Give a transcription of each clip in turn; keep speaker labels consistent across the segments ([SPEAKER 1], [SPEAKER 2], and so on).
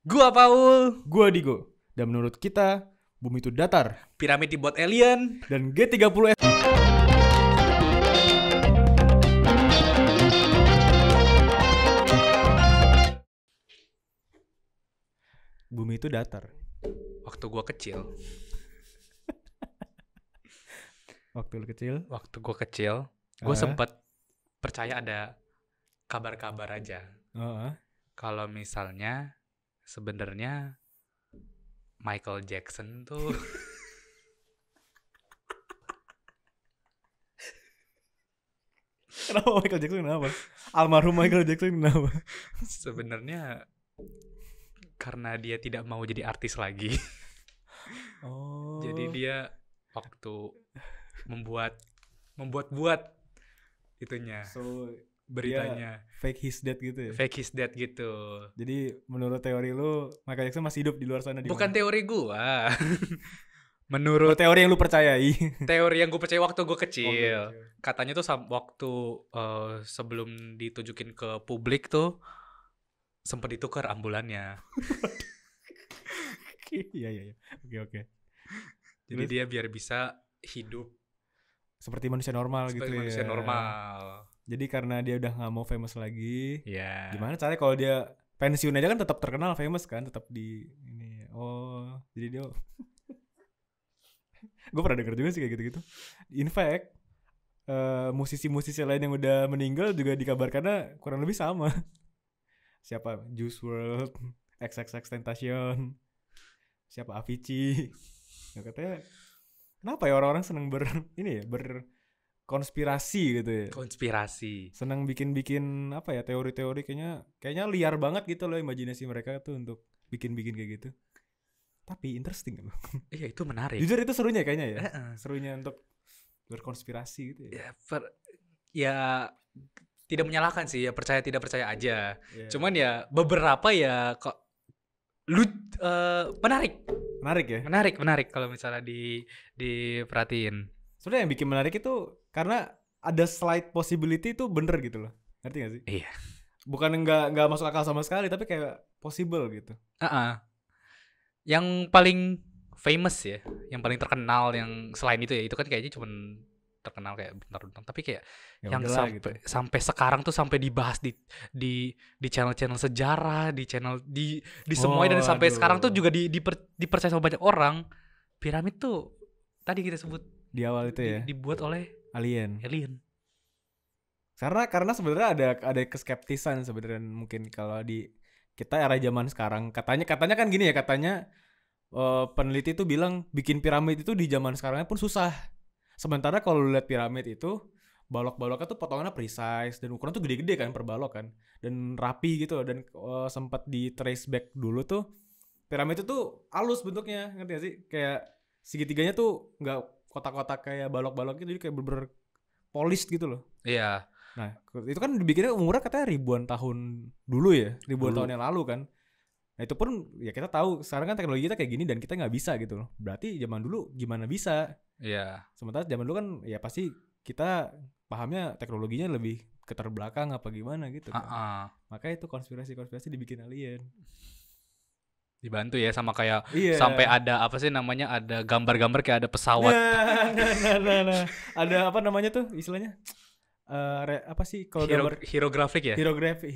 [SPEAKER 1] Gua Paul.
[SPEAKER 2] Gua Digo. Dan menurut kita, bumi itu datar.
[SPEAKER 1] Piramid dibuat alien.
[SPEAKER 2] Dan G30S bumi itu datar.
[SPEAKER 1] Waktu gua kecil.
[SPEAKER 2] Waktu lu kecil.
[SPEAKER 1] Gua sempet percaya ada kabar-kabar aja.
[SPEAKER 2] Heeh.
[SPEAKER 1] Kalau misalnya sebenarnya Michael Jackson tuh
[SPEAKER 2] Kenapa Michael Jackson kenapa? Almarhum Michael Jackson kenapa?
[SPEAKER 1] sebenarnya karena dia tidak mau jadi artis lagi.
[SPEAKER 2] Oh.
[SPEAKER 1] Jadi dia waktu membuat itunya,
[SPEAKER 2] So
[SPEAKER 1] beritanya
[SPEAKER 2] fake his dead gitu ya.
[SPEAKER 1] fake his dead gitu.
[SPEAKER 2] Jadi menurut teori lu Michael Jackson masih hidup di luar sana di
[SPEAKER 1] Bukan
[SPEAKER 2] mana?
[SPEAKER 1] teori gua.
[SPEAKER 2] Oh,
[SPEAKER 1] Menurut
[SPEAKER 2] teori yang lu percayai.
[SPEAKER 1] teori yang gue percaya waktu gue kecil.
[SPEAKER 2] Oke.
[SPEAKER 1] Katanya tuh waktu sebelum ditunjukin ke publik tuh sempat ditukar ambulannya.
[SPEAKER 2] Iya. Oke.
[SPEAKER 1] Jadi
[SPEAKER 2] Terus?
[SPEAKER 1] dia biar bisa hidup
[SPEAKER 2] Seperti manusia normal
[SPEAKER 1] seperti
[SPEAKER 2] gitu
[SPEAKER 1] manusia
[SPEAKER 2] ya.
[SPEAKER 1] normal.
[SPEAKER 2] Jadi karena dia udah gak mau famous lagi,
[SPEAKER 1] Ya.
[SPEAKER 2] gimana caranya kalau dia pensiun aja kan tetap terkenal famous kan, tetap di ini. Oh, jadi dia gue pernah denger juga sih kayak gitu-gitu. In fact, musisi-musisi lain yang udah meninggal juga dikabarkannya kurang lebih sama. Siapa? Juice WRLD, XXXTentacion, siapa Avicii. Ya, katanya kenapa ya orang-orang seneng berkonspirasi gitu ya.
[SPEAKER 1] Konspirasi.
[SPEAKER 2] Senang bikin apa ya, teori-teori kayaknya liar banget gitu loh imajinasi mereka tuh untuk bikin kayak gitu. Tapi interesting loh.
[SPEAKER 1] Iya, itu menarik.
[SPEAKER 2] Jujur itu serunya kayaknya ya.
[SPEAKER 1] Heeh.
[SPEAKER 2] Serunya untuk berkonspirasi gitu ya.
[SPEAKER 1] Ya tidak menyalahkan sih, ya percaya tidak percaya aja.
[SPEAKER 2] Ya.
[SPEAKER 1] Cuman ya beberapa ya kok menarik kalau misalnya diperhatiin.
[SPEAKER 2] Sebenarnya yang bikin menarik itu karena ada slight possibility itu bener gitu loh. Ngerti gak sih?
[SPEAKER 1] Iya.
[SPEAKER 2] Bukan nggak masuk akal sama sekali, tapi kayak possible gitu.
[SPEAKER 1] Yang paling famous ya, yang paling terkenal yang selain itu ya, itu kan kayaknya cuma terkenal kayak bentar-bentar, tapi kayak
[SPEAKER 2] Ya
[SPEAKER 1] yang
[SPEAKER 2] udahlah
[SPEAKER 1] sampai sekarang tuh sampai dibahas di channel-channel sejarah, di channel di semuanya, dan sampai sekarang tuh juga dipercaya sama banyak orang. Piramid tuh tadi kita sebut
[SPEAKER 2] di awal itu ya
[SPEAKER 1] dibuat oleh
[SPEAKER 2] alien. Karena sebenarnya ada keskeptisan sebenarnya mungkin kalau di kita era zaman sekarang. Katanya kan gini ya, katanya peneliti itu bilang bikin piramid itu di zaman sekarangnya pun susah. Sementara kalau lu lihat piramid itu balok-baloknya tuh potongannya precise dan ukuran tuh gede-gede kan per balok kan, dan rapi gitu. Dan sempat di trace back dulu tuh piramid itu tuh halus bentuknya, ngerti gak sih? Kayak segitiganya tuh nggak kotak-kotak kayak balok-balok gitu, jadi kayak bener-bener polished gitu loh.
[SPEAKER 1] Iya.
[SPEAKER 2] Nah itu kan dibikinnya umurnya katanya ribuan tahun dulu ya, tahun yang lalu kan. Nah itu pun ya kita tahu sekarang kan teknologi kita kayak gini dan kita nggak bisa gitu loh. Berarti zaman dulu gimana bisa?
[SPEAKER 1] Iya.
[SPEAKER 2] Sementara zaman dulu kan ya pasti kita pahamnya teknologinya lebih keterbelakang apa gimana gitu kan. Makanya itu konspirasi dibikin alien.
[SPEAKER 1] Dibantu ya sama kayak sampai ada apa sih namanya, ada gambar-gambar kayak ada pesawat.
[SPEAKER 2] Nah. Ada apa namanya tuh istilahnya? Apa sih kalau gambar
[SPEAKER 1] hierografik ya?
[SPEAKER 2] Hieroglifik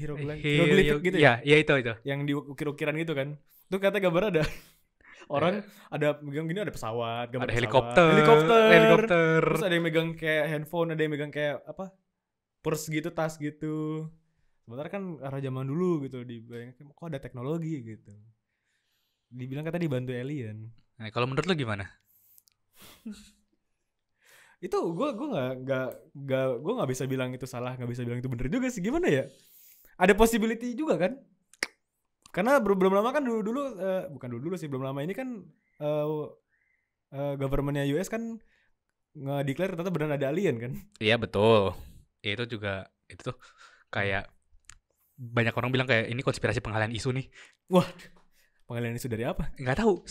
[SPEAKER 2] gitu
[SPEAKER 1] ya? Iya itu.
[SPEAKER 2] Yang diukir-ukiran gitu kan. Tuh kata gambar ada orang ada megang gini, ada pesawat, gambar
[SPEAKER 1] ada
[SPEAKER 2] pesawat,
[SPEAKER 1] helikopter.
[SPEAKER 2] Terus ada yang megang kayak handphone, ada yang megang kayak apa? Purse gitu, tas gitu. Sementara kan arah zaman dulu gitu, dibayangkan kok ada teknologi gitu. Dibilang kata dibantu alien.
[SPEAKER 1] Nah, kalau menurut lu gimana?
[SPEAKER 2] Itu gue nggak bisa bilang itu salah, nggak bisa bilang itu bener juga sih. Gimana ya? Ada possibility juga kan? Karena belum lama kan bukan dulu sih, belum lama ini kan governmentnya US kan nge-declare ternyata beneran ada alien kan?
[SPEAKER 1] Iya betul. Itu juga itu tuh kayak banyak orang bilang kayak ini konspirasi pengalihan isu nih.
[SPEAKER 2] Wah, pengalihan isu dari apa?
[SPEAKER 1] Nggak tahu.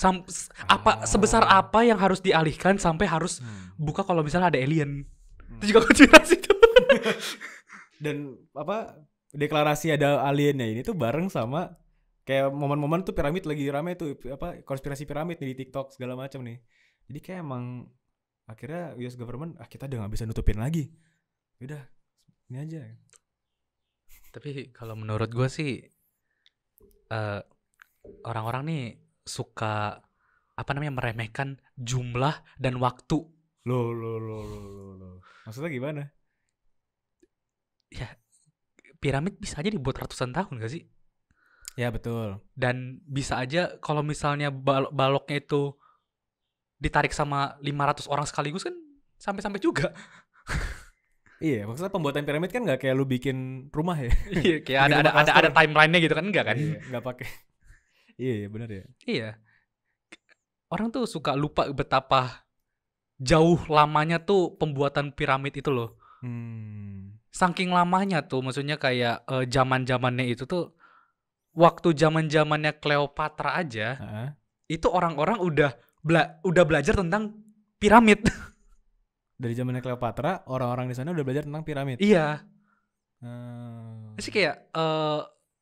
[SPEAKER 1] Sebesar apa yang harus dialihkan sampai harus buka kalau misalnya ada alien. Itu juga konspirasi tuh.
[SPEAKER 2] Dan apa deklarasi ada aliennya ini tuh bareng sama Kayak momen-momen tuh piramid lagi rame tuh apa konspirasi piramid nih di TikTok segala macam nih. Jadi kayak emang akhirnya US government kita udah nggak bisa nutupin lagi. Udah ini aja.
[SPEAKER 1] Tapi kalau menurut gue sih orang-orang nih suka apa namanya meremehkan jumlah dan waktu.
[SPEAKER 2] Loh. Maksudnya gimana?
[SPEAKER 1] Ya, piramid bisa aja dibuat ratusan tahun gak sih?
[SPEAKER 2] Ya betul.
[SPEAKER 1] Dan bisa aja kalau misalnya baloknya itu ditarik sama 500 orang sekaligus kan sampai-sampai juga.
[SPEAKER 2] Iya, maksudnya pembuatan piramid kan nggak kayak lu bikin rumah ya.
[SPEAKER 1] Iya, kayak
[SPEAKER 2] Bikin rumah
[SPEAKER 1] ada
[SPEAKER 2] klaster.
[SPEAKER 1] timeline-nya gitu kan, enggak kan?
[SPEAKER 2] Iya, nggak pakai. Iya benar ya.
[SPEAKER 1] Iya. Orang tuh suka lupa betapa jauh lamanya tuh pembuatan piramid itu loh. Saking lamanya tuh, maksudnya kayak zaman-zamannya itu tuh waktu zaman-zamannya Cleopatra aja, itu orang-orang udah belajar tentang piramid.
[SPEAKER 2] Dari zamannya Cleopatra, orang-orang di sana udah belajar tentang piramid.
[SPEAKER 1] Iya. Sih kayak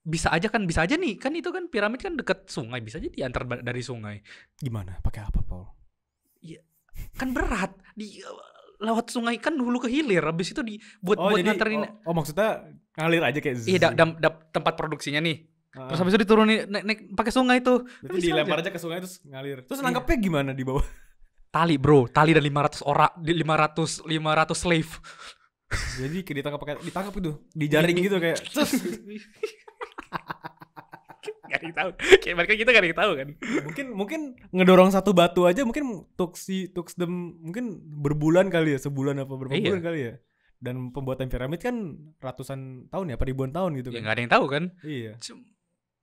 [SPEAKER 1] bisa aja nih, kan itu kan piramid kan deket sungai, bisa aja diantar dari sungai.
[SPEAKER 2] Gimana? Pakai apa, Paul?
[SPEAKER 1] Iya, kan berat lewat sungai kan hulu ke hilir, habis itu buat
[SPEAKER 2] jadi,
[SPEAKER 1] nganterin.
[SPEAKER 2] Maksudnya ngalir aja kayak.
[SPEAKER 1] Iya, tempat produksinya nih. Terus habis itu diturunin naik pakai sungai tuh.
[SPEAKER 2] Berarti dilempar aja ke sungai terus ngalir. Terus nangkepnya gimana di bawah?
[SPEAKER 1] Tali, bro. Tali dan 500 orang, 500 slave.
[SPEAKER 2] Jadi ditangkap itu, dijaring gitu kayak.
[SPEAKER 1] Gak ada yang tahu. Kayak mereka kita gak ada yang tahu kan.
[SPEAKER 2] Mungkin ngedorong satu batu aja mungkin took them mungkin berbulan kali ya, sebulan apa berapa bulan kali ya. Dan pembuatan piramid kan ratusan tahun ya, ribuan tahun gitu kan.
[SPEAKER 1] Ya gak ada yang tahu kan.
[SPEAKER 2] Iya.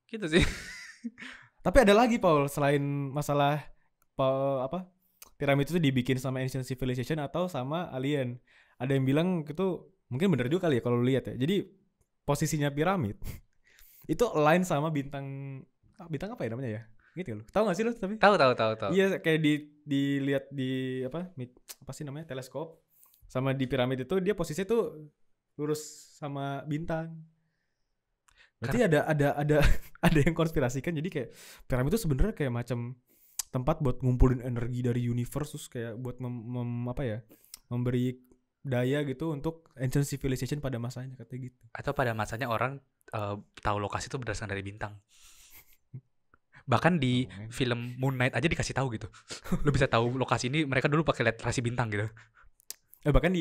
[SPEAKER 1] Gitu sih.
[SPEAKER 2] Tapi ada lagi Paul, selain masalah piramid itu dibikin sama ancient civilization atau sama alien. Ada yang bilang itu mungkin bener juga kali ya kalau lihat ya. Jadi posisinya piramid itu align sama bintang apa ya namanya ya? Gitu loh. Tahu enggak sih lo tapi?
[SPEAKER 1] Tahu.
[SPEAKER 2] Iya, kayak dilihat di apa sih namanya? Teleskop. Sama di piramid itu dia posisinya tuh lurus sama bintang. Berarti ada yang konspirasikan jadi kayak piramid itu sebenarnya kayak macam tempat buat ngumpulin energi dari universe terus kayak buat memberi daya gitu untuk ancient civilization pada masanya katanya gitu.
[SPEAKER 1] Atau pada masanya orang tahu lokasi itu berdasarkan dari bintang. Bahkan di film Moon Knight aja dikasih tahu gitu. Lu bisa tahu lokasi ini mereka dulu pakai lihat rasi bintang gitu.
[SPEAKER 2] Bahkan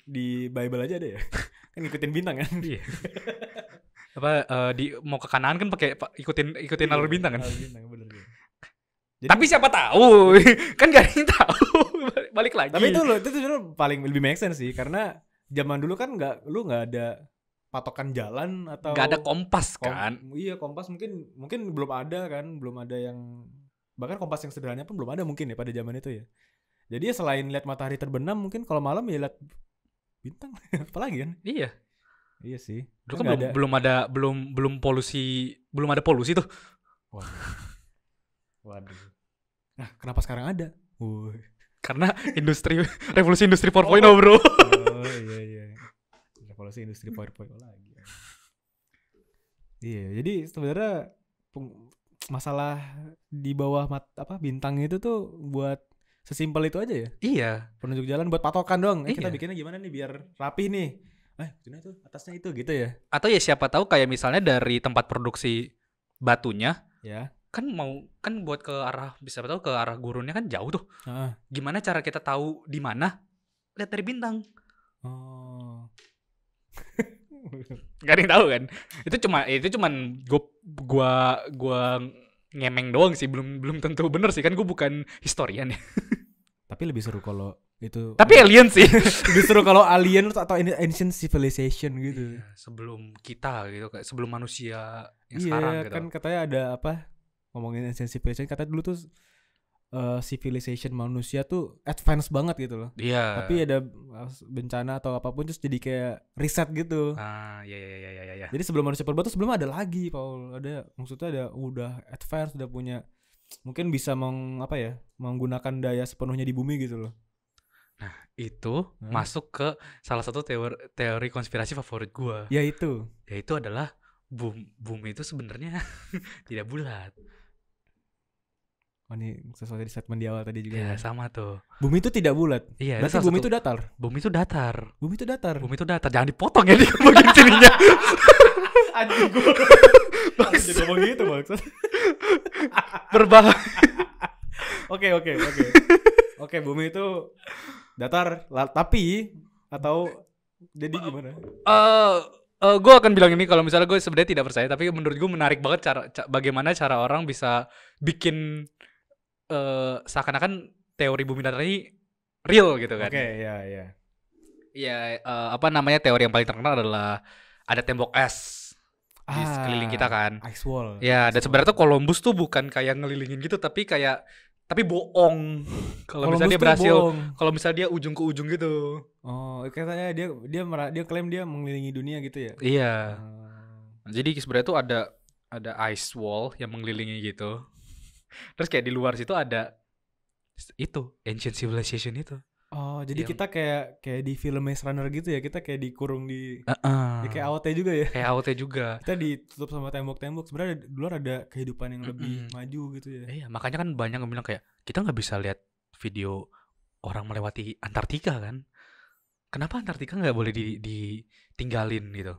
[SPEAKER 2] di Bible aja ada ya. Kan ngikutin bintang kan.
[SPEAKER 1] Iya. Mau ke kanan kan pakai ikutin alur bintang kan.
[SPEAKER 2] Alur bintang bener.
[SPEAKER 1] Jadi, tapi siapa tahu kan gak ada yang tahu. Balik lagi.
[SPEAKER 2] Tapi itu paling lebih make sense sih karena zaman dulu kan lu nggak ada patokan jalan atau
[SPEAKER 1] nggak ada kompas kan.
[SPEAKER 2] Iya, kompas mungkin belum ada kan, belum ada yang bahkan kompas yang sederhana pun belum ada mungkin ya pada zaman itu ya. Jadi ya selain lihat matahari terbenam mungkin kalau malam ya lihat bintang apalagi kan. Iya sih.
[SPEAKER 1] Dulu kan belum ada polusi tuh.
[SPEAKER 2] Waduh. Nah, kenapa sekarang ada?
[SPEAKER 1] Karena revolusi industri 4.0 bro.
[SPEAKER 2] Oh iya. Revolusi industri 4.0 lagi. Iya, jadi sebenarnya masalah di bawah bintang itu tuh buat sesimpel itu aja ya.
[SPEAKER 1] Iya.
[SPEAKER 2] Penunjuk jalan buat patokan dong. Kita bikinnya gimana nih biar rapih nih. Itu atasnya itu gitu ya.
[SPEAKER 1] Atau ya siapa tahu kayak misalnya dari tempat produksi batunya.
[SPEAKER 2] Ya.
[SPEAKER 1] Kan buat ke arah bisa tahu ke arah gurunnya kan jauh tuh. Gimana cara kita tahu di mana? Lihat dari bintang. Gak ada yang tahu kan. Itu cuman gua ngemeng doang sih, belum tentu bener sih kan gue bukan historian ya.
[SPEAKER 2] Tapi lebih seru kalau itu.
[SPEAKER 1] Tapi alien sih.
[SPEAKER 2] Lebih seru kalau alien atau ancient civilization gitu.
[SPEAKER 1] Iya, sebelum kita gitu kayak sebelum manusia yang
[SPEAKER 2] iya,
[SPEAKER 1] sekarang gitu.
[SPEAKER 2] Kan katanya ada ngomongin ancient civilization, katanya dulu tuh civilization manusia tuh advance banget gitu loh.
[SPEAKER 1] Iya.
[SPEAKER 2] Tapi ada bencana atau apapun terus jadi kayak riset gitu.
[SPEAKER 1] Iya.
[SPEAKER 2] Jadi sebelum manusia purba tuh sebelum ada lagi, Paul. Maksudnya udah advance, udah punya mungkin bisa menggunakan daya sepenuhnya di bumi gitu loh.
[SPEAKER 1] Nah, itu masuk ke salah satu teori konspirasi favorit gua.
[SPEAKER 2] Yaitu
[SPEAKER 1] adalah bumi itu sebenarnya tidak bulat.
[SPEAKER 2] Oh, ini sesuai di statement di awal tadi juga
[SPEAKER 1] Ya,
[SPEAKER 2] ya.
[SPEAKER 1] sama tuh.
[SPEAKER 2] Bumi itu tidak bulat.
[SPEAKER 1] Iya,
[SPEAKER 2] Berarti
[SPEAKER 1] salah
[SPEAKER 2] bumi
[SPEAKER 1] satu-
[SPEAKER 2] itu datar.
[SPEAKER 1] Bumi itu datar.
[SPEAKER 2] Bumi itu datar.
[SPEAKER 1] Bumi itu datar. Jangan dipotong ya di bagian sininya.
[SPEAKER 2] Anjing gue. Jadi ngomong gitu maksud.
[SPEAKER 1] Berbahaya.
[SPEAKER 2] Oke. Oke, bumi itu datar, tapi atau jadi gimana?
[SPEAKER 1] Gue akan bilang ini kalau misalnya gue sebenarnya tidak percaya, tapi menurut gue menarik banget bagaimana cara orang bisa bikin seakan-akan teori bumi datar ini real gitu kan.
[SPEAKER 2] Oke, ya.
[SPEAKER 1] Iya, apa namanya, teori yang paling terkenal adalah ada tembok es di sekeliling kita kan.
[SPEAKER 2] Ice wall.
[SPEAKER 1] Ya, dan
[SPEAKER 2] Ice
[SPEAKER 1] sebenarnya tuh
[SPEAKER 2] wall.
[SPEAKER 1] Columbus tuh bukan kayak ngelilingin gitu, tapi bohong. Kalau misalnya dia
[SPEAKER 2] Columbus tuh
[SPEAKER 1] berhasil,
[SPEAKER 2] bohong.
[SPEAKER 1] kalau misalnya dia ujung ke ujung gitu.
[SPEAKER 2] Oh, katanya dia klaim dia mengelilingi dunia gitu ya.
[SPEAKER 1] Iya.
[SPEAKER 2] Oh.
[SPEAKER 1] Jadi sebenarnya tuh ada ice wall yang mengelilingi gitu. Terus kayak di luar situ ada itu ancient civilization itu.
[SPEAKER 2] Oh, jadi
[SPEAKER 1] Yang-
[SPEAKER 2] kita kayak di film Maze Runner gitu ya. Kita kayak dikurung di
[SPEAKER 1] Heeh.
[SPEAKER 2] kayak AOT juga ya.
[SPEAKER 1] Kayak AOT juga.
[SPEAKER 2] Kita ditutup sama tembok-tembok. Sebenarnya di luar ada kehidupan yang lebih
[SPEAKER 1] Mm-mm.
[SPEAKER 2] maju gitu ya.
[SPEAKER 1] Iya, makanya kan banyak yang bilang kayak kita nggak bisa lihat video orang melewati Antartika kan? Kenapa Antartika nggak boleh ditinggalin gitu?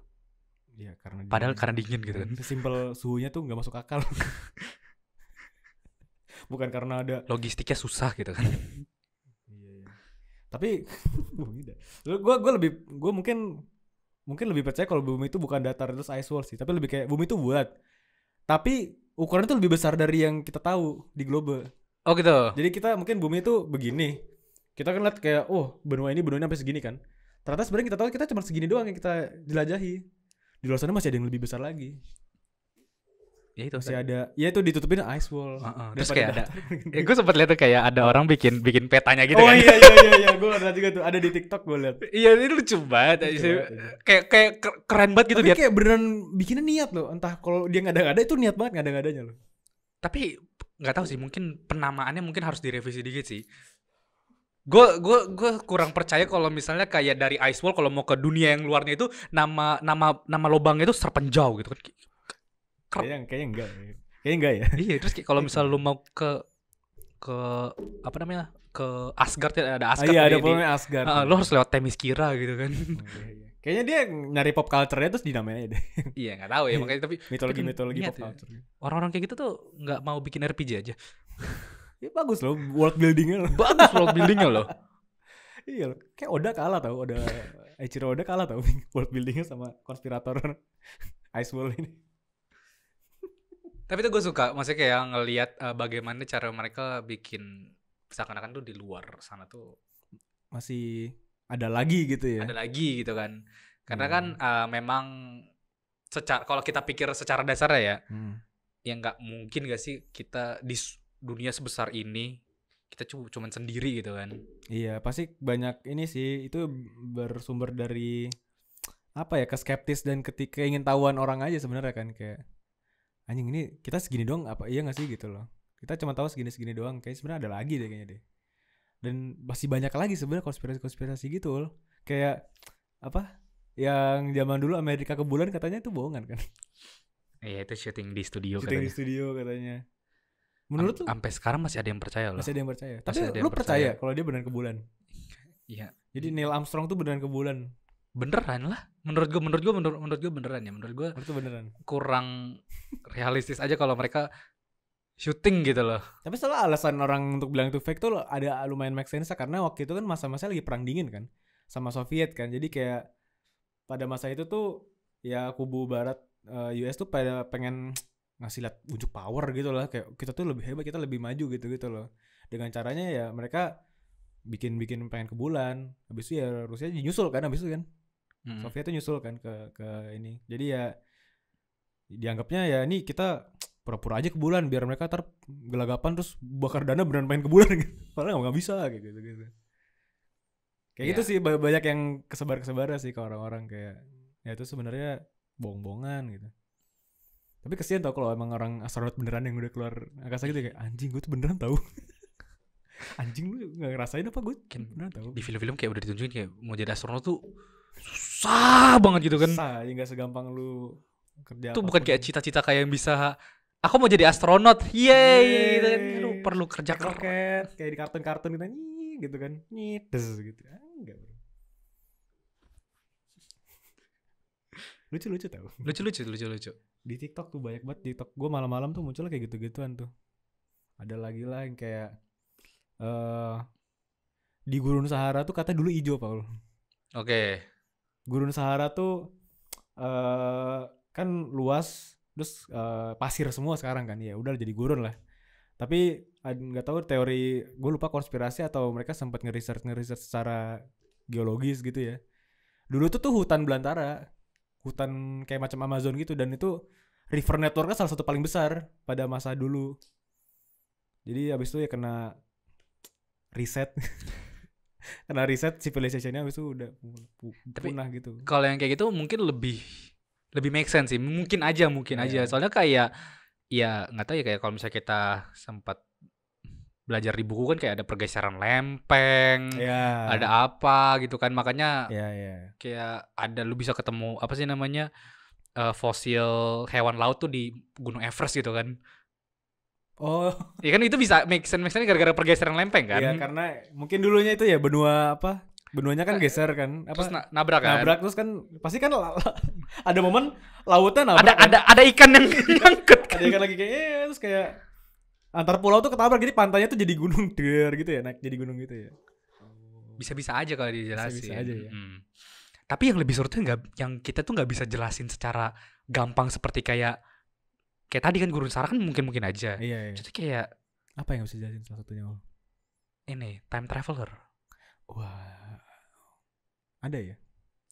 [SPEAKER 2] Iya,
[SPEAKER 1] Padahal karena dingin gitu kan.
[SPEAKER 2] Sesimpel suhunya tuh nggak masuk akal. Bukan karena ada.
[SPEAKER 1] Logistiknya susah gitu kan.
[SPEAKER 2] Iya. Tapi gue mungkin lebih percaya kalau bumi itu bukan datar terus ice wall sih, tapi lebih kayak bumi itu bulat. Tapi ukurannya tuh lebih besar dari yang kita tahu di globe.
[SPEAKER 1] Oh gitu.
[SPEAKER 2] Jadi kita mungkin bumi itu begini. Kita kan lihat kayak benua ini sampai segini kan. Ternyata sebenarnya kita tahu kita cuma segini doang yang kita jelajahi. Di luar sana masih ada yang lebih besar lagi.
[SPEAKER 1] Ya itu.
[SPEAKER 2] Masih ada. Ya itu ditutupin ice wall.
[SPEAKER 1] Terus
[SPEAKER 2] Daripada
[SPEAKER 1] kayak ada.
[SPEAKER 2] datar.
[SPEAKER 1] Gue sempat lihat tuh kayak ada orang bikin petanya gitu
[SPEAKER 2] Oh
[SPEAKER 1] kan.
[SPEAKER 2] iya, gue ada juga tuh, ada di TikTok gue lihat.
[SPEAKER 1] Iya, ini lucu banget.
[SPEAKER 2] Lucu banget,
[SPEAKER 1] Kayak keren banget gitu
[SPEAKER 2] Tapi
[SPEAKER 1] dia.
[SPEAKER 2] kayak beneran bikinnya niat loh. Entah kalau dia ngada-ngada itu niat banget ngada-ngadanya loh.
[SPEAKER 1] Tapi nggak tahu sih, mungkin penamaannya mungkin harus direvisi dikit sih. Gue kurang percaya kalau misalnya kayak dari ice wall kalau mau ke dunia yang luarnya itu nama lubangnya itu serpenjau gitu kan.
[SPEAKER 2] Kayaknya enggak. Kayaknya enggak ya.
[SPEAKER 1] Iya, terus kayak kalau misalnya lu mau ke apa namanya? Ke Asgard ya, ada Asgard.
[SPEAKER 2] Iya, ada
[SPEAKER 1] di-
[SPEAKER 2] pokoknya Asgard.
[SPEAKER 1] lu harus lewat Themyscira gitu kan.
[SPEAKER 2] Iya. Kayaknya dia nyari pop culture-nya terus dinamain aja deh.
[SPEAKER 1] Iya, nggak tahu ya, makanya tapi
[SPEAKER 2] Mitologi
[SPEAKER 1] niat
[SPEAKER 2] pop
[SPEAKER 1] ya.
[SPEAKER 2] culture.
[SPEAKER 1] Orang-orang kayak gitu tuh nggak mau bikin RPG aja.
[SPEAKER 2] Ya bagus loh world building-nya loh.
[SPEAKER 1] Bagus world buildingnya loh.
[SPEAKER 2] Iya loh. Kayak Oda kalah tau. Eiichiro Oda kalah tau world building-nya sama konspirator Ice Wall ini.
[SPEAKER 1] Tapi tuh gue suka, maksudnya kayak ngelihat bagaimana cara mereka bikin seakan-akan tuh di luar sana tuh
[SPEAKER 2] Masih ada lagi gitu ya.
[SPEAKER 1] ada lagi gitu kan. Karena
[SPEAKER 2] Iya.
[SPEAKER 1] kan memang kalau kita pikir secara dasar ya, ya nggak mungkin gak sih kita di dunia sebesar ini kita cuman sendiri gitu kan.
[SPEAKER 2] Iya, pasti banyak ini sih. Itu bersumber dari apa ya, keskeptis dan keingintahuan orang aja sebenarnya kan, kayak anjing ini kita segini doang apa iya nggak sih gitu loh. Kita cuma tahu segini doang, kayak sebenarnya ada lagi deh kayaknya deh. Dan masih banyak lagi sebenarnya konspirasi gitu loh. Kayak apa? Yang zaman dulu Amerika ke bulan katanya itu bohongan kan.
[SPEAKER 1] Iya, itu syuting di studio
[SPEAKER 2] Syuting di
[SPEAKER 1] katanya.
[SPEAKER 2] studio katanya. Menurut lu
[SPEAKER 1] Sampai sekarang masih ada yang percaya loh.
[SPEAKER 2] masih ada yang percaya? Tapi
[SPEAKER 1] Masih ada yang
[SPEAKER 2] lu percaya
[SPEAKER 1] percaya.
[SPEAKER 2] kalau dia beneran ke bulan?
[SPEAKER 1] Iya,
[SPEAKER 2] Jadi Neil Armstrong tuh beneran ke bulan.
[SPEAKER 1] beneran lah. Menurut gue beneran ya. Menurut gue
[SPEAKER 2] Itu beneran.
[SPEAKER 1] kurang realistis aja kalau mereka syuting gitu loh.
[SPEAKER 2] Tapi salah alasan orang untuk bilang itu fake tuh ada lumayan make sense karena waktu itu kan masa-masa lagi perang dingin kan sama Soviet kan. Jadi kayak pada masa itu tuh ya kubu barat US tuh pada pengen ngasih lihat unjuk power gitu lah, kayak kita tuh lebih hebat, kita lebih maju gitu loh. Dengan caranya ya mereka bikin pengen ke bulan. Habis itu ya Rusia nyusul kan habis itu kan. Soviet tuh nyusul kan ke ini. Jadi ya dianggapnya ya ini kita pura-pura aja ke bulan biar mereka ntar gelagapan terus bakar dana beneran main ke bulan gitu. Padahal nggak bisa gitu. Kayak gitu sih, banyak yang kesebar sih ke orang-orang, kayak ya itu sebenarnya bohong-bohongan gitu. Tapi kesian tau kalau emang orang astronot beneran yang udah keluar angkasa gitu, kayak anjing gue tuh beneran tahu. Anjing lu nggak ngerasain apa, gue beneran tahu.
[SPEAKER 1] Di film-film kayak udah ditunjukin kayak mau jadi astronot tuh susah banget gitu kan.
[SPEAKER 2] Susah, ya nggak segampang lu kerja
[SPEAKER 1] Itu bukan
[SPEAKER 2] apapun.
[SPEAKER 1] kayak cita-cita kayak yang bisa aku mau jadi astronot. Yeay. Gitu kan. Lu perlu kerja
[SPEAKER 2] Naik roket kayak di kartun-kartun gitu, gitu kan. Des gitu. Enggak, bro. Lucu-lucu tau.
[SPEAKER 1] lucu.
[SPEAKER 2] Di TikTok tuh banyak banget, TikTok gue malam-malam tuh munculnya kayak gitu-gituan tuh. Ada lagi lah yang kayak di Gurun Sahara tuh katanya dulu hijau, Paul.
[SPEAKER 1] Oke.
[SPEAKER 2] Gurun Sahara tuh kan luas, terus pasir semua sekarang kan, ya udah jadi gurun lah. Tapi nggak tahu teori, gue lupa konspirasi atau mereka sempat ngeriset secara geologis gitu ya. Dulu tuh hutan belantara, hutan kayak macam Amazon gitu, dan itu river networknya salah satu paling besar pada masa dulu. Jadi abis itu ya kena riset, kena riset civilizationnya abis itu udah punah gitu.
[SPEAKER 1] Kalau yang kayak gitu mungkin lebih make sense sih. Mungkin aja. Soalnya kayak ya nggak tahu ya, kayak kalau misalnya kita sempat belajar di buku kan kayak ada pergeseran lempeng, ada apa gitu kan, makanya kayak ada lu bisa ketemu apa sih namanya fosil hewan laut tuh di Gunung Everest gitu kan.
[SPEAKER 2] Oh,
[SPEAKER 1] ya kan itu bisa make sense gara-gara pergeseran lempeng kan.
[SPEAKER 2] Iya, karena mungkin dulunya itu ya benuanya kan geser kan,
[SPEAKER 1] terus nabrak kan.
[SPEAKER 2] Nabrak terus kan pasti kan ada momen lautnya nabrak.
[SPEAKER 1] Ada ikan yang nyangkut kan.
[SPEAKER 2] Ada ikan lagi kayak terus kayak antar pulau tuh ketabrak, jadi pantainya tuh jadi gunung gitu ya, naik jadi gunung gitu ya.
[SPEAKER 1] Bisa aja kalau dijelasin.
[SPEAKER 2] Bisa aja ya.
[SPEAKER 1] Tapi yang lebih seru tuh yang kita tuh nggak bisa jelasin secara gampang seperti kayak tadi kan Gurun Sahara kan mungkin aja.
[SPEAKER 2] Iya.
[SPEAKER 1] Jadi kayak
[SPEAKER 2] apa yang bisa jelasin salah satunya?
[SPEAKER 1] Ini time traveler.
[SPEAKER 2] Wah, ada ya?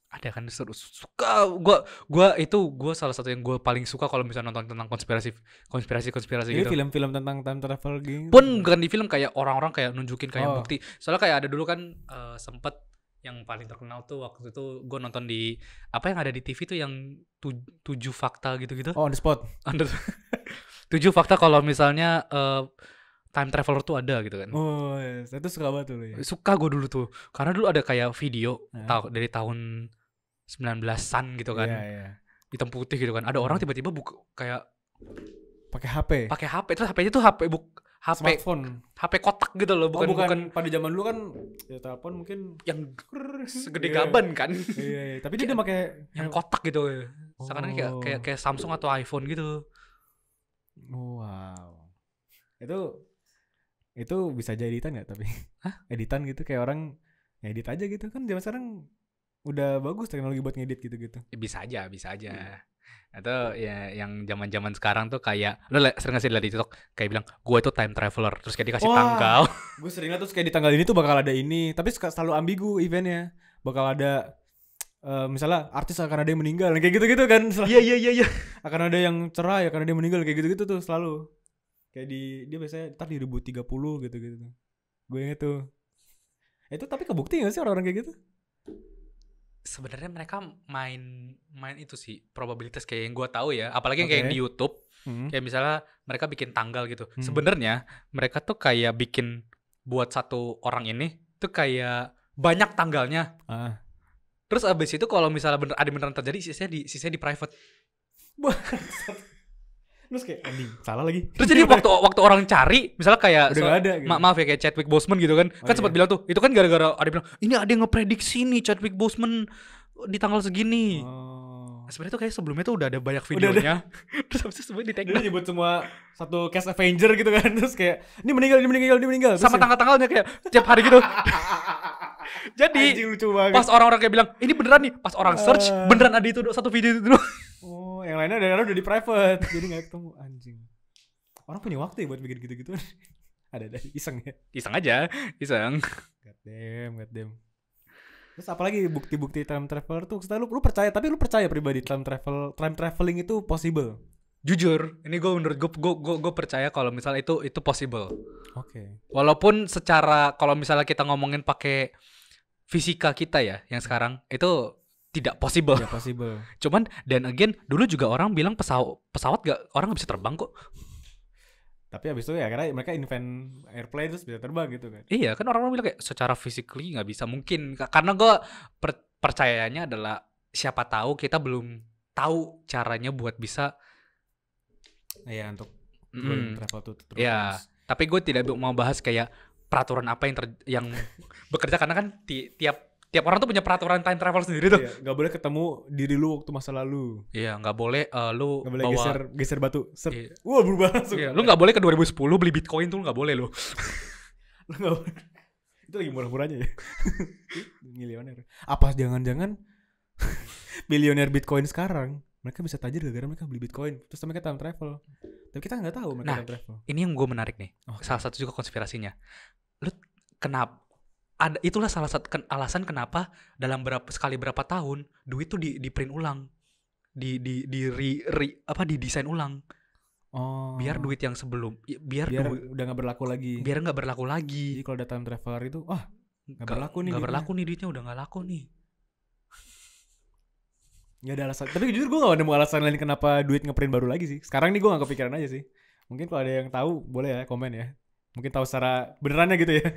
[SPEAKER 1] Ada kan, seru. Suka gue salah satu yang gue paling suka kalau misalnya nonton tentang konspirasi
[SPEAKER 2] Ini
[SPEAKER 1] gitu.
[SPEAKER 2] film-film tentang time travel gitu.
[SPEAKER 1] Pun bukan di film, kayak orang-orang kayak nunjukin kayak bukti. Soalnya kayak ada dulu kan sempet yang paling terkenal tuh waktu itu gue nonton di apa yang ada di TV tuh yang 7 fakta gitu-gitu.
[SPEAKER 2] On the spot.
[SPEAKER 1] 7 fakta kalau misalnya time traveler tuh ada gitu kan.
[SPEAKER 2] Oh, yes. Itu suka banget tuh ya.
[SPEAKER 1] Suka gue dulu tuh. Karena dulu ada kayak video dari tahun 19-an gitu kan.
[SPEAKER 2] Iya.
[SPEAKER 1] Hitam putih gitu kan. Ada orang tiba-tiba kayak
[SPEAKER 2] pakai HP.
[SPEAKER 1] Terus HP-nya tuh HP
[SPEAKER 2] smartphone.
[SPEAKER 1] HP kotak gitu loh, bukan
[SPEAKER 2] pada zaman dulu kan ya telepon mungkin
[SPEAKER 1] yang segede gaban kan.
[SPEAKER 2] Iya. Tapi dia pakai
[SPEAKER 1] yang kotak gitu. Sekarang kayak Samsung atau iPhone gitu.
[SPEAKER 2] Wow. Itu bisa jadi editan nggak tapi? Editan gitu kayak orang ngedit aja gitu kan, zaman sekarang udah bagus teknologi buat ngedit gitu-gitu.
[SPEAKER 1] Bisa aja. Atau ya yang zaman-zaman sekarang tuh kayak lu sering ngasih lihat di TikTok kayak bilang gue itu time traveler, terus kayak dikasih tanggal.
[SPEAKER 2] Gue sering lihat terus kayak di tanggal ini tuh bakal ada ini, tapi selalu ambigu eventnya. Bakal ada misalnya artis akan ada yang meninggal kayak gitu-gitu kan.
[SPEAKER 1] Iya.
[SPEAKER 2] Akan ada yang cerai, akan ada yang meninggal kayak gitu-gitu tuh selalu. Kayak dia biasanya ntar di 2030 gitu-gitu tuh. Gue inget tuh. Itu tapi kebukti gak sih orang-orang kayak gitu?
[SPEAKER 1] Sebenarnya mereka main itu sih probabilitas kayak yang gue tahu ya, apalagi yang kayak di YouTube. Kayak misalnya mereka bikin tanggal gitu. Sebenarnya mereka tuh kayak bikin buat satu orang ini tuh kayak banyak tanggalnya. Terus abis itu kalau misalnya beneran terjadi, sisanya di private.
[SPEAKER 2] Terus kayak salah lagi.
[SPEAKER 1] Terus jadi waktu orang cari, misalnya kayak
[SPEAKER 2] udah gak ada gitu.
[SPEAKER 1] Maaf ya kayak Chadwick Boseman gitu kan. Kan sempat bilang tuh, itu kan gara-gara ada bilang, ini ada yang ngeprediksi nih Chadwick Boseman di tanggal segini. Sebenarnya tuh kayak sebelumnya tuh udah ada banyak videonya. Terus habis itu semua di-tag.
[SPEAKER 2] Dia nyebut semua satu cast Avenger gitu kan. Terus kayak ini meninggal.
[SPEAKER 1] Sama tanggal-tanggalnya kayak tiap hari gitu. Jadi pas orang-orang kayak bilang ini beneran nih, pas orang search beneran ada itu satu video itu dulu.
[SPEAKER 2] Oh, yang lainnya udah di private, jadi nggak ketemu. Anjing. Orang punya waktu ya buat bikin gitu-gitu. Ada iseng ya.
[SPEAKER 1] Iseng.
[SPEAKER 2] God damn. Terus apalagi bukti-bukti time traveler tuh, lu percaya, tapi lu percaya pribadi time traveling itu possible?
[SPEAKER 1] Jujur, ini gue percaya kalau misalnya itu possible.
[SPEAKER 2] Oke.
[SPEAKER 1] Walaupun secara kalau misalnya kita ngomongin pakai fisika kita ya yang sekarang itu tidak possible.
[SPEAKER 2] Tidak possible.
[SPEAKER 1] Cuman dan again dulu juga orang bilang pesawat orang nggak bisa terbang kok.
[SPEAKER 2] Tapi abis itu ya karena mereka invent airplane terus bisa terbang gitu kan.
[SPEAKER 1] Iya kan orang bilang kayak secara physically nggak bisa mungkin, karena gue percayanya adalah siapa tahu kita belum tahu caranya buat bisa
[SPEAKER 2] Iya, untuk
[SPEAKER 1] mm,
[SPEAKER 2] travel to true
[SPEAKER 1] ya.
[SPEAKER 2] friends.
[SPEAKER 1] Tapi gue tidak mau bahas kayak peraturan apa yang bekerja, karena kan tiap orang tuh punya peraturan time travel sendiri tuh.
[SPEAKER 2] Iya, nggak boleh ketemu diri lu waktu masa lalu.
[SPEAKER 1] Iya, nggak boleh lu
[SPEAKER 2] Nggak boleh
[SPEAKER 1] bawa.
[SPEAKER 2] geser batu.
[SPEAKER 1] Iya.
[SPEAKER 2] Wah, berubah langsung.
[SPEAKER 1] Iya, lu nggak boleh ke 2010 beli Bitcoin tuh, nggak boleh lu.
[SPEAKER 2] Lu nggak boleh. Itu lagi murah-murahnya ya. Milioner. Apa jangan-jangan bilioner Bitcoin sekarang mereka bisa tajir gara-gara mereka beli Bitcoin terus mereka time travel, tapi kita nggak tahu mereka
[SPEAKER 1] Nah,
[SPEAKER 2] time travel.
[SPEAKER 1] Ini yang gue menarik nih.
[SPEAKER 2] Oke.
[SPEAKER 1] Salah satu juga konspirasinya. Lu kenapa itulah salah satu alasan kenapa dalam berapa tahun duit tuh di print ulang, di desain ulang,
[SPEAKER 2] Oh,
[SPEAKER 1] biar duit yang sebelum biar
[SPEAKER 2] udah nggak berlaku lagi.
[SPEAKER 1] biar nggak berlaku lagi.
[SPEAKER 2] Jadi kalau ada time traveler itu nggak berlaku nih
[SPEAKER 1] nggak
[SPEAKER 2] duitnya.
[SPEAKER 1] berlaku nih duitnya, udah nggak laku nih.
[SPEAKER 2] Nggak ada alasan, tapi jujur gue nggak nemu alasan lain kenapa duit ngeprint baru lagi sih sekarang nih. Gue nggak kepikiran aja sih. Mungkin kalau ada yang tahu boleh ya komen ya, mungkin tahu secara benerannya gitu ya.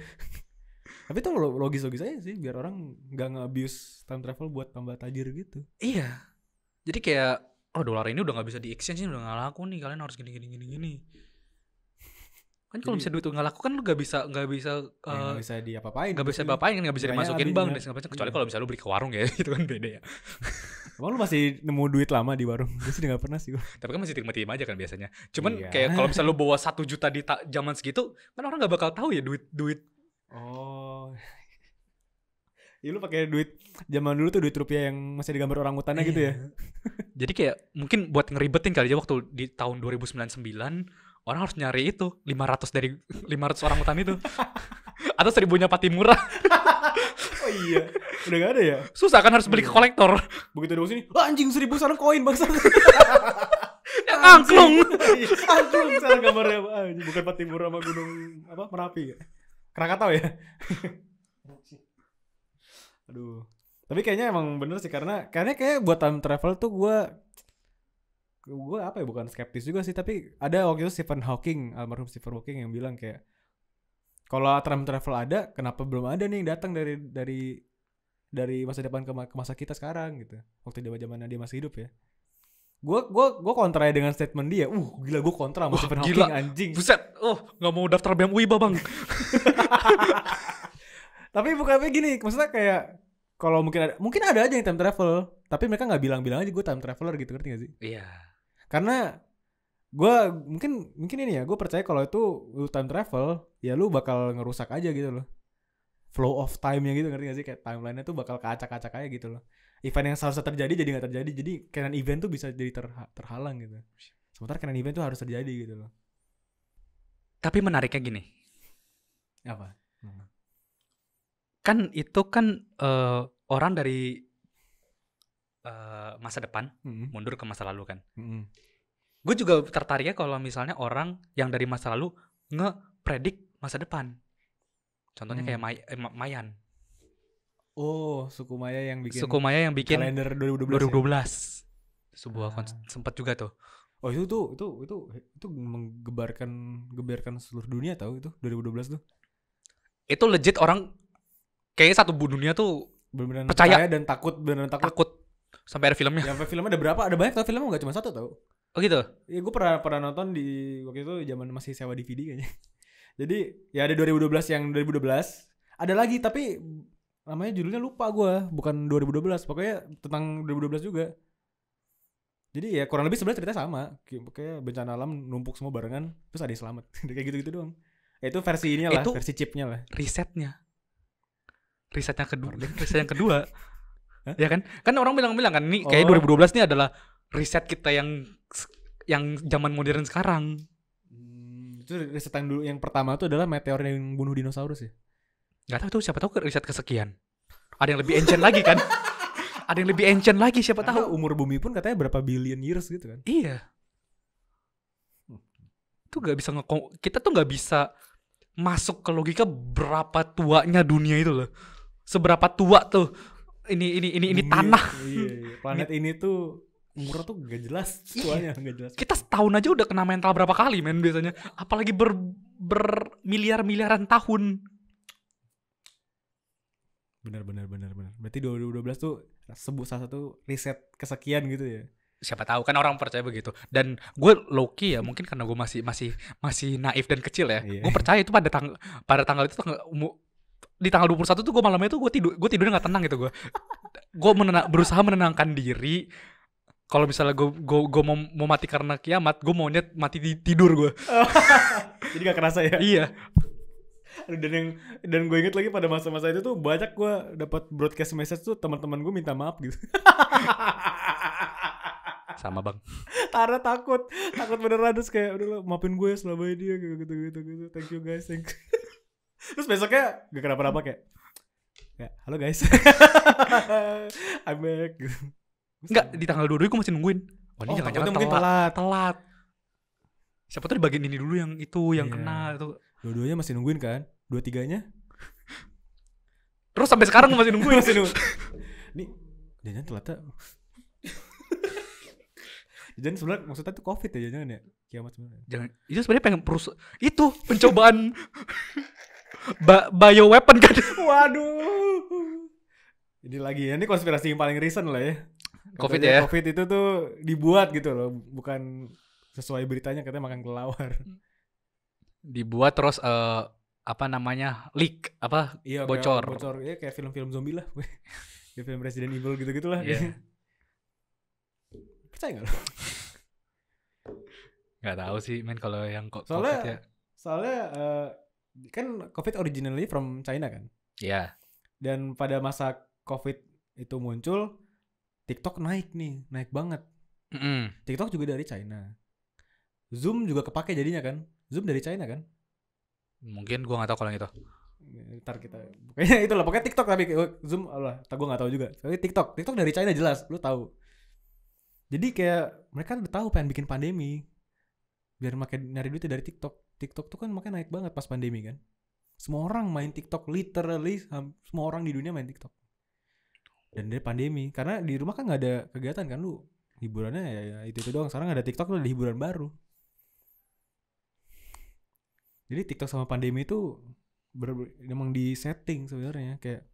[SPEAKER 2] Tapi itu logis-logis aja sih biar orang nggak nge-abuse time travel buat tambah tajir gitu.
[SPEAKER 1] Iya, jadi kayak dolar ini udah nggak bisa di exchange, ini udah nggak laku nih, kalian harus gini. Kan kalau
[SPEAKER 2] Jadi-
[SPEAKER 1] misalnya duit itu nggak laku kan lu nggak bisa
[SPEAKER 2] Nggak bisa diapa-apain.
[SPEAKER 1] nggak bisa bapain kan, nggak bisa
[SPEAKER 2] Makanya
[SPEAKER 1] dimasukin bank
[SPEAKER 2] adiknya-
[SPEAKER 1] dan segala macam, kecuali
[SPEAKER 2] iya.
[SPEAKER 1] kalau misalnya lu beli ke warung ya. Itu kan beda ya.
[SPEAKER 2] Emang lu masih nemu duit lama di warung? Gue sih nggak pernah sih.
[SPEAKER 1] Tapi kan masih terima aja kan biasanya. Cuman
[SPEAKER 2] Iya.
[SPEAKER 1] kayak kalau misalnya lu bawa 1 juta di zaman segitu, kan orang nggak bakal tahu ya duit.
[SPEAKER 2] Oh. Ya lu pakai duit zaman dulu tuh, duit rupiah yang masih ada gambar orang utannya gitu ya.
[SPEAKER 1] Iya. Jadi kayak mungkin buat ngeribetin kali aja waktu di tahun 2099 orang harus nyari itu 500 dari 500 orang utan itu. Atau 1000-nya Patimura.
[SPEAKER 2] Oh iya. Udah gak ada ya?
[SPEAKER 1] Susah kan, harus beli ke kolektor.
[SPEAKER 2] Begitu dari sini, anjing 1000 sekarang koin bangsa.
[SPEAKER 1] Yang angklung.
[SPEAKER 2] Angklung sekarang gambarnya anjing, bukan Patimura sama gunung apa Merapi ya. Krakatau ya. Aduh. Tapi kayaknya emang bener sih, karena kayak buat time travel tuh gue apa ya, bukan skeptis juga sih, tapi ada waktu itu almarhum Stephen Hawking yang bilang kayak kalau time travel ada, kenapa belum ada nih yang datang dari masa depan ke masa kita sekarang gitu. Waktu zamannya dia masih hidup ya. Gue kontra dengan statement dia. Gila, gue kontra sama Stephen Hawking,
[SPEAKER 1] Gila.
[SPEAKER 2] anjing.
[SPEAKER 1] Buset. Nggak mau daftar BEM UI, Bang.
[SPEAKER 2] Tapi bukannya gini, maksudnya kayak kalau mungkin ada aja yang time travel, tapi mereka nggak bilang aja gue time traveler gitu, ngerti gak sih?
[SPEAKER 1] Iya.
[SPEAKER 2] Karena gue mungkin ini ya, gue percaya kalau itu lu time travel, ya lu bakal ngerusak aja gitu loh, flow of time-nya gitu, ngerti gak sih? Kayak timeline-nya tuh bakal keacak-acak aja gitu loh. Event yang seharusnya terjadi jadi nggak terjadi, jadi canon event tuh bisa jadi terhalang gitu. Sementara canon event tuh harus terjadi gitu loh.
[SPEAKER 1] Tapi menariknya gini.
[SPEAKER 2] Apa?
[SPEAKER 1] Kan itu kan orang dari masa depan mundur ke masa lalu kan. Gue juga tertariknya kalau misalnya orang yang dari masa lalu ngepredik masa depan. Contohnya kayak Mayan.
[SPEAKER 2] Oh, suku Maya yang bikin kalender
[SPEAKER 1] 2012. Sebuah sempat juga tuh.
[SPEAKER 2] Oh, itu menggebarkan seluruh dunia tahu itu 2012 tuh.
[SPEAKER 1] Itu legit, orang kayaknya satu dunia tuh
[SPEAKER 2] beneran
[SPEAKER 1] percaya
[SPEAKER 2] dan beneran takut.
[SPEAKER 1] Sampai ada filmnya.
[SPEAKER 2] Ya, filmnya ada berapa? Ada banyak tau filmnya, nggak cuma satu tau.
[SPEAKER 1] Oh gitu.
[SPEAKER 2] Ya gue pernah nonton di waktu itu zaman masih sewa DVD kayaknya. Jadi ya ada 2012 yang 2012. Ada lagi tapi namanya judulnya lupa gue, bukan 2012. Pokoknya tentang 2012 juga. Jadi ya kurang lebih sebenarnya cerita sama. Kayak bencana alam numpuk semua barengan, terus ada yang selamat. Kayak gitu-gitu doang. Ya, itu versi ininya lah, versi chipnya lah.
[SPEAKER 1] Riset yang kedua. Ya kan? Kan orang bilang kan ini kayak 2012 ini adalah riset kita yang zaman modern sekarang.
[SPEAKER 2] Itu riset yang dulu, yang pertama tuh adalah meteor yang bunuh dinosaurus ya.
[SPEAKER 1] Gak tahu tuh, siapa tahu riset kesekian. Ada yang lebih ancient lagi kan? Ada yang lebih ancient lagi, siapa tahu.
[SPEAKER 2] Umur bumi pun katanya berapa billion years gitu kan.
[SPEAKER 1] Iya. Itu gak bisa kita tuh gak bisa masuk ke logika berapa tuanya dunia itu loh. Seberapa tua tuh ini tanah.
[SPEAKER 2] Iya. Planet ini tuh umurnya tuh gak jelas tuanya, gak jelas.
[SPEAKER 1] Kita setahun aja udah kena mental berapa kali men biasanya. Apalagi bermiliar-miliaran tahun.
[SPEAKER 2] Benar. Berarti 2012 tuh salah satu riset kesekian gitu ya.
[SPEAKER 1] siapa tahu kan orang percaya begitu. Dan gue low key ya, mungkin karena gue masih naif dan kecil ya.
[SPEAKER 2] Iya.
[SPEAKER 1] Gue percaya itu pada tanggal itu di tanggal 21 tuh gue malamnya tuh gue tidurnya nggak tenang gitu gue. Gue berusaha menenangkan diri. Kalau misalnya gue mau mati karena kiamat, gue maunya mati tidur gue.
[SPEAKER 2] Jadi gak kerasa ya.
[SPEAKER 1] Iya.
[SPEAKER 2] Dan gue inget lagi pada masa-masa itu tuh banyak gue dapat broadcast message tuh teman-teman gue minta maaf gitu.
[SPEAKER 1] Sama bang.
[SPEAKER 2] Karena takut beneran, terus kayak udah lah, maafin gue selama ini ya gitu. Thank you guys, thank you. Terus besoknya gak kenapa-napa kayak halo guys. I'm back.
[SPEAKER 1] Enggak, di tanggal 22 gue masih nungguin. Oh ini jangan-jangan
[SPEAKER 2] mungkin
[SPEAKER 1] telat. Siapa tuh di bagian ini dulu yang itu yang kena itu.
[SPEAKER 2] Dua-duanya masih nungguin kan? 2-3-nya.
[SPEAKER 1] Terus sampai sekarang masih nungguin.
[SPEAKER 2] Nih, jangan telat ya. Jangan sebenarnya maksudnya tuh COVID ya, jangan ya? Kiamat sebenarnya.
[SPEAKER 1] Jangan. Itu sebenarnya pengen itu pencobaan bioweapon kan.
[SPEAKER 2] Waduh. Ini lagi ya, ini konspirasi yang paling recent lah ya.
[SPEAKER 1] COVID
[SPEAKER 2] katanya
[SPEAKER 1] ya.
[SPEAKER 2] COVID itu tuh dibuat gitu loh, bukan sesuai beritanya, katanya makan kelelawar.
[SPEAKER 1] Dibuat terus apa namanya? Leak apa?
[SPEAKER 2] Iya,
[SPEAKER 1] bocor.
[SPEAKER 2] Ya kayak film-film zombie lah. Kayak film Resident Evil gitu-gitulah.
[SPEAKER 1] Iya.
[SPEAKER 2] Percaya enggak lo?
[SPEAKER 1] Gak tahu sih men kalau yang
[SPEAKER 2] Soalnya
[SPEAKER 1] COVID ya.
[SPEAKER 2] Soalnya kan COVID originally from China kan.
[SPEAKER 1] Iya.
[SPEAKER 2] Dan pada masa COVID itu muncul, TikTok naik banget. TikTok juga dari China. Zoom juga kepake jadinya kan. Zoom dari China kan.
[SPEAKER 1] Mungkin gua nggak tahu kalau yang itu.
[SPEAKER 2] Ntar kita pokoknya itulah, pokoknya TikTok, tapi Zoom Allah, gue nggak tahu juga. Tapi TikTok dari China jelas, lu tahu. Jadi kayak mereka udah tahu pengen bikin pandemi biar makin nyari duitnya dari TikTok. TikTok tuh kan makanya naik banget pas pandemi kan. Semua orang main TikTok, literally semua orang di dunia main TikTok. Dan dari pandemi, karena di rumah kan nggak ada kegiatan kan, lu hiburannya ya itu doang. Sekarang ada TikTok, lu ada hiburan baru. Jadi TikTok sama pandemi itu emang di setting sebenarnya, kayak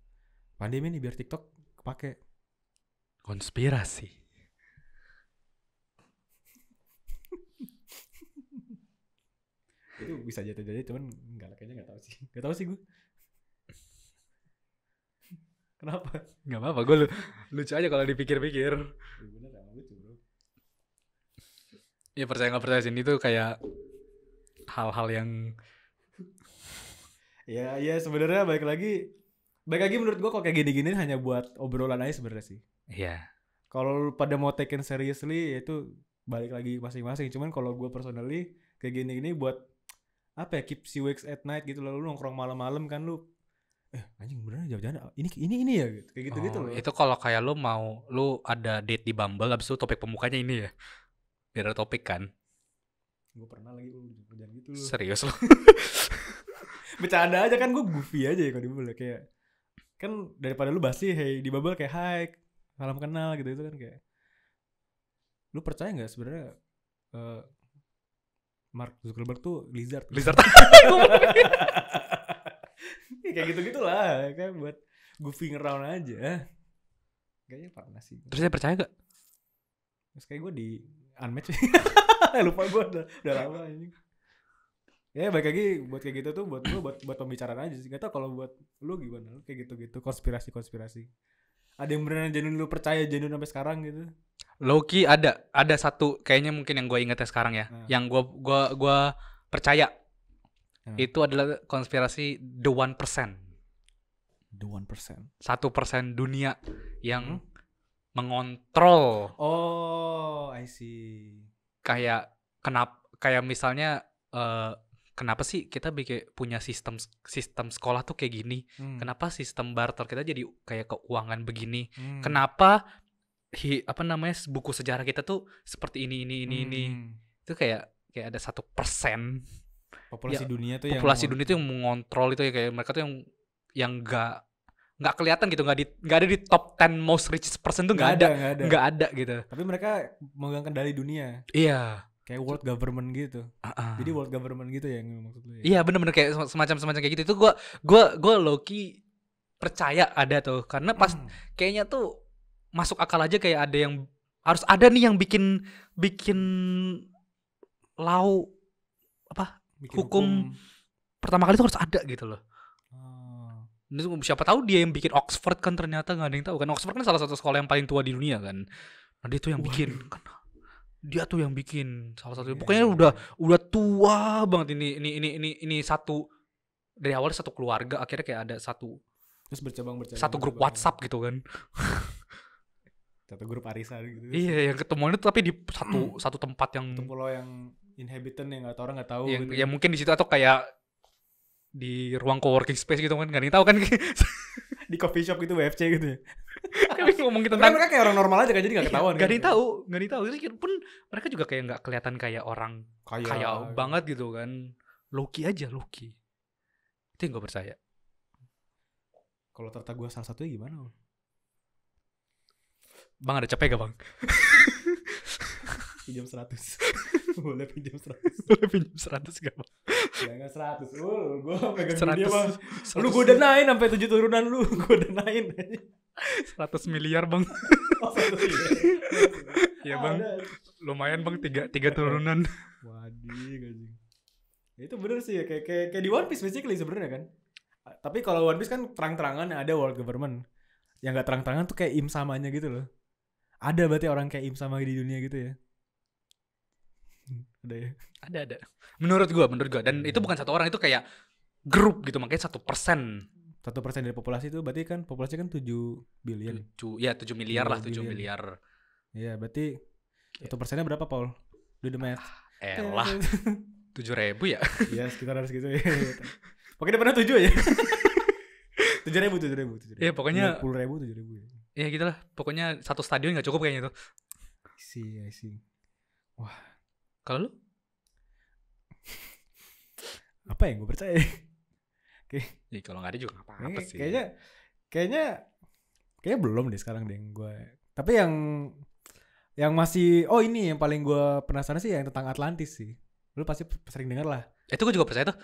[SPEAKER 2] pandemi nih biar TikTok kepake.
[SPEAKER 1] Konspirasi.
[SPEAKER 2] Itu bisa jadi, cuman kayaknya nggak tahu sih gue. Kenapa?
[SPEAKER 1] Nggak apa-apa, gue lucu aja kalau dipikir-pikir.
[SPEAKER 2] Bener emang lucu bro.
[SPEAKER 1] Ya percaya nggak percaya sini tuh kayak hal-hal yang
[SPEAKER 2] ya sebenarnya balik lagi menurut gue kalau kayak gini-gini hanya buat obrolan aja sebenarnya sih.
[SPEAKER 1] Iya.
[SPEAKER 2] Kalau pada mau taken seriously itu balik lagi masing-masing. Cuman kalau gue personally kayak gini-gini buat apa ya, keep you awake at night gitu, lalu nongkrong malam-malam kan lu anjing beneran jangan ini ya gitu. Kayak gitu-gitu loh.
[SPEAKER 1] Itu kalau kayak lu ada date di Bumble, abis itu topik pembukanya ini ya. Biar ada topik kan.
[SPEAKER 2] Gue pernah lagi jangan gitu loh.
[SPEAKER 1] Serius lo.
[SPEAKER 2] Bercanda aja kan, gue goofy aja ya kalau di Bumble, kayak kan daripada lu basi hey di Bumble kayak hai salam kenal gitu itu kan kayak, lu percaya nggak sebenarnya Mark Zuckerberg tuh lizard. Kayak gitu-gitulah, kayak buat goofing around aja. Kayaknya pernah sih.
[SPEAKER 1] Terus saya percaya gak?
[SPEAKER 2] Terus kayak gue di unmatch. Lupa gue udah lama ini. Ya balik lagi buat kayak gitu tuh buat gue buat pembicaraan aja sih. Gak tau kalau buat lu gimana, lu kayak gitu-gitu konspirasi. Ada yang beneran genuine lu percaya genuine sampai sekarang gitu?
[SPEAKER 1] Loki ada satu kayaknya mungkin yang gue ingetnya sekarang ya. Yang gue percaya. Itu adalah konspirasi the 1%.
[SPEAKER 2] The 1%.
[SPEAKER 1] 1% dunia yang mengontrol.
[SPEAKER 2] Oh, I see.
[SPEAKER 1] Kayak misalnya kenapa sih kita punya sistem sekolah tuh kayak gini? Kenapa sistem barter kita jadi kayak keuangan begini? Kenapa buku sejarah kita tuh seperti ini. Itu kayak ada 1%.
[SPEAKER 2] Populasi dunia tuh
[SPEAKER 1] dunia tuh yang mengontrol itu ya, kayak mereka tuh yang nggak kelihatan gitu, nggak ada di top 10 most richest person tuh nggak ada gitu.
[SPEAKER 2] Tapi mereka memegang kendali dunia.
[SPEAKER 1] Iya.
[SPEAKER 2] Kayak world government gitu. Jadi world government gitu ya yang maksud lu ya?
[SPEAKER 1] Iya benar-benar kayak semacam kayak gitu. Itu gue low-key percaya ada tuh, karena pas kayaknya tuh masuk akal aja, kayak harus ada nih yang bikin law apa
[SPEAKER 2] Bikin
[SPEAKER 1] hukum pertama kali itu harus ada gitu loh.
[SPEAKER 2] Oh.
[SPEAKER 1] Siapa tahu dia yang bikin Oxford kan, ternyata nggak ada yang tahu kan. Oxford kan salah satu sekolah yang paling tua di dunia kan. Nah dia tuh yang bikin kan, dia tuh yang bikin salah satu. Pokoknya udah tua banget ini satu, dari awal satu keluarga, akhirnya kayak ada satu
[SPEAKER 2] Terus bercabang
[SPEAKER 1] satu grup WhatsApp gitu kan.
[SPEAKER 2] Satu grup arisan gitu.
[SPEAKER 1] Iya, yang ketemuannya tuh tapi di satu tempat yang
[SPEAKER 2] Itu pulau yang inhabitant yang orang nggak tahu
[SPEAKER 1] yang,
[SPEAKER 2] gitu.
[SPEAKER 1] ya mungkin di situ atau kayak di ruang co-working space gitu kan, nggak ada yang tahu kan.
[SPEAKER 2] Di coffee shop gitu, WFC gitu ya.
[SPEAKER 1] Kami ngomongin
[SPEAKER 2] Tapi
[SPEAKER 1] tentang
[SPEAKER 2] mereka kayak orang normal aja kan, jadi nggak ketahuan.
[SPEAKER 1] nggak ada yang tahu, nggak ada yang tahu. Jadi pun mereka juga kayak nggak kelihatan kayak orang kaya banget gitu kan. Loki aja, Loki. Itu yang gue percaya.
[SPEAKER 2] Kalau ternyata gue salah satunya gimana?
[SPEAKER 1] Bang ada capek gak bang?
[SPEAKER 2] Pinjam 100. Boleh pinjam 100.
[SPEAKER 1] Boleh pinjam 100 gak bang?
[SPEAKER 2] Jangan 100. Gue pegang
[SPEAKER 1] 100,
[SPEAKER 2] dia bang.
[SPEAKER 1] 100,
[SPEAKER 2] Lu gue danain sampai 7 turunan lu. Gue danain.
[SPEAKER 1] 100 miliar bang.
[SPEAKER 2] Oh 100 miliar.
[SPEAKER 1] Iya bang. Lumayan bang, 3 turunan.
[SPEAKER 2] Waduh gaji. Ya, itu bener sih ya, kayak di One Piece basically sebenarnya kan. Tapi kalau One Piece kan terang-terangan ada world government. Yang gak terang-terangan tuh kayak Im samanya gitu loh. Ada berarti orang kayak Im sama di dunia gitu ya. Ada ya.
[SPEAKER 1] Ada. Menurut gua. Dan itu bukan satu orang, itu kayak grup gitu, makanya 1%.
[SPEAKER 2] 1% dari populasi itu berarti kan populasi kan 7 billion.
[SPEAKER 1] 7 miliar lah, 7 miliar.
[SPEAKER 2] Iya, berarti 1%-nya berapa, Paul? Do the math.
[SPEAKER 1] Elah. 7.000 ya?
[SPEAKER 2] Iya, sekitar segitu ya. Pokoknya depannya 7 aja. 7.000.
[SPEAKER 1] Iya, pokoknya
[SPEAKER 2] 10.000, 7.000 ya.
[SPEAKER 1] Ya gitu lah. Pokoknya satu stadion gak cukup kayaknya tuh.
[SPEAKER 2] I see. Wah.
[SPEAKER 1] Kalau lu?
[SPEAKER 2] Apa yang gue percaya?
[SPEAKER 1] Ya kalau gak ada juga gak apa-apa sih.
[SPEAKER 2] Kayaknya belum deh sekarang deh gue. Tapi yang masih, ini yang paling gue penasaran sih yang tentang Atlantis sih. Lu pasti sering denger lah.
[SPEAKER 1] Itu gue juga percaya tuh.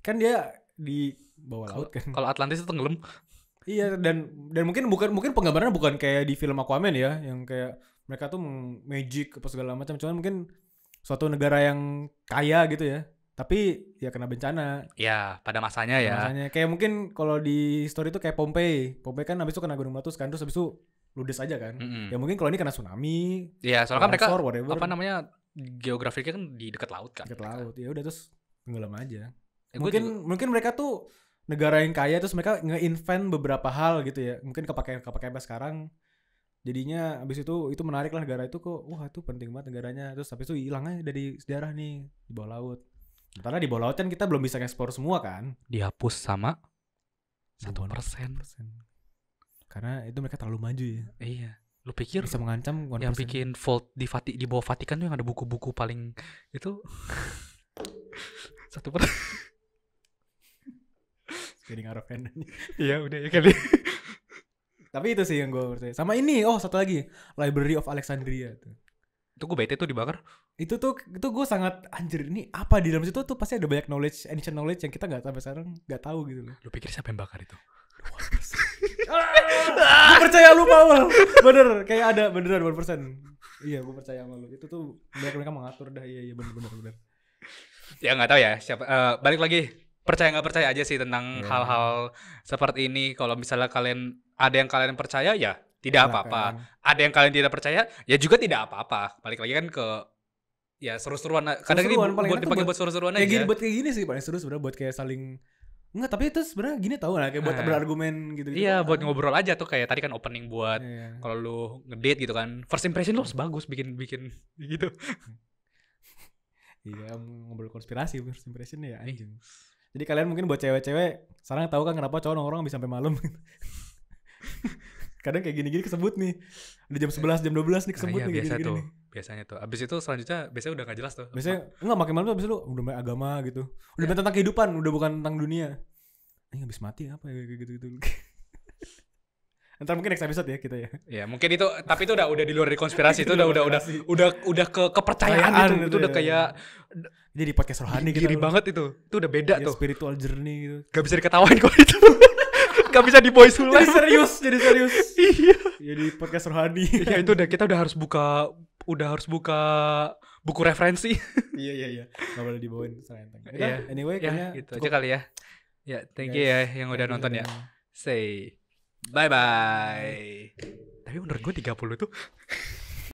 [SPEAKER 2] Kan dia di bawah laut kan.
[SPEAKER 1] Kalau Atlantis itu tenggelam.
[SPEAKER 2] Iya, dan mungkin penggambarannya bukan kayak di film Aquaman ya, yang kayak mereka tuh magic apa segala macam. Cuman mungkin suatu negara yang kaya gitu ya. Tapi ya kena bencana.
[SPEAKER 1] Ya, pada masanya ya.
[SPEAKER 2] Masanya kayak mungkin kalau di story itu kayak Pompei kan habis itu kena gunung meletus kan, terus habis itu ludes aja kan. Ya mungkin kalau ini kena tsunami.
[SPEAKER 1] Iya, soalnya kan mereka
[SPEAKER 2] whatever.
[SPEAKER 1] apa namanya, geografiknya kan di dekat laut kan.
[SPEAKER 2] Dekat laut. Ya udah terus tenggelam aja.
[SPEAKER 1] Mungkin
[SPEAKER 2] Mereka tuh negara yang kaya, terus mereka nge-invent beberapa hal gitu ya. Mungkin kepake sampai sekarang. Jadinya abis itu menarik lah negara itu kok. Wah, itu penting banget negaranya. Terus habis itu hilang aja dari sejarah nih di bawah laut. Karena di bawah laut kan kita belum bisa nge-explore semua kan.
[SPEAKER 1] Dihapus sama 1%.
[SPEAKER 2] Karena itu mereka terlalu maju ya.
[SPEAKER 1] Iya. Lu pikir
[SPEAKER 2] bisa mengancam 1%.
[SPEAKER 1] yang bikin vault di bawah Vatikan tuh yang ada buku-buku paling itu 1%.
[SPEAKER 2] Jadi ngarofen.
[SPEAKER 1] Iya udah ya kali.
[SPEAKER 2] Tapi itu sih yang gue percaya. Sama ini, satu lagi, Library of Alexandria tuh.
[SPEAKER 1] Itu gue bete tuh dibakar.
[SPEAKER 2] Itu gue sangat anjir, ini apa di dalam situ tuh pasti ada banyak ancient knowledge yang kita nggak sampai sekarang nggak tahu gitu loh.
[SPEAKER 1] Lu pikir siapa yang bakar itu?
[SPEAKER 2] Gue percaya lu Paul. Bener, kayak ada beneran 1%. Iya, gue percaya sama lu. Itu tuh mereka mengatur dah. Iya bener.
[SPEAKER 1] Ya nggak tahu ya siapa. Balik lagi, percaya nggak percaya aja sih tentang hal-hal seperti ini. Kalau misalnya ada yang kalian percaya ya tidak apa-apa. Ada yang kalian tidak percaya ya juga tidak apa-apa. Balik lagi kan ke ya seru-seruan. Kadang ini buat dipakai buat seru-seruan aja.
[SPEAKER 2] Buat kayak gini sih paling seru sebenarnya, buat kayak saling. Enggak, tapi itu sebenarnya gini tau lah, kayak buat berargumen gitu.
[SPEAKER 1] Iya, buat ngobrol aja tuh, kayak tadi kan opening buat kalau lu ngedate gitu kan. First impression lu harus bagus bikin gitu. Iya,
[SPEAKER 2] ngobrol konspirasi first impression ya anjing. Jadi kalian mungkin buat cewek-cewek sekarang tahu kan kenapa cowok nongkrong bisa sampai malam. Kadang kayak gini-gini kesebut nih. Udah jam 11, jam 12 nih kesebut nih
[SPEAKER 1] biasa
[SPEAKER 2] gini-gini
[SPEAKER 1] tuh.
[SPEAKER 2] nih.
[SPEAKER 1] Biasanya tuh. Abis itu selanjutnya biasanya udah gak jelas tuh.
[SPEAKER 2] Biasanya enggak makin malam tuh abis itu udah main agama gitu. Udah main tentang kehidupan, udah bukan tentang dunia. Habis mati apa ya kayak gitu-gitu. Ntar mungkin next episode ya kita ya.
[SPEAKER 1] Ya mungkin itu, tapi itu udah di luar dari konspirasi. Itu udah kepercayaan itu udah kayak
[SPEAKER 2] jadi podcast rohani gitu.
[SPEAKER 1] Giri banget itu. Itu udah beda tuh.
[SPEAKER 2] Spiritual journey gitu.
[SPEAKER 1] Gak bisa diketawain kok itu. Gak bisa di voice
[SPEAKER 2] Jadi
[SPEAKER 1] live.
[SPEAKER 2] serius, jadi serius.
[SPEAKER 1] Iya.
[SPEAKER 2] Jadi podcast rohani.
[SPEAKER 1] Ya itu kita udah harus buka buku referensi.
[SPEAKER 2] Iya. Gak boleh dibawain serenteng.
[SPEAKER 1] Iya.
[SPEAKER 2] Anyway,
[SPEAKER 1] Ya,
[SPEAKER 2] kayaknya
[SPEAKER 1] gitu aja
[SPEAKER 2] cukup.
[SPEAKER 1] kali ya. Ya, thank you ya yang udah nonton ya. Say bye bye. Tapi menurut gue 30 tuh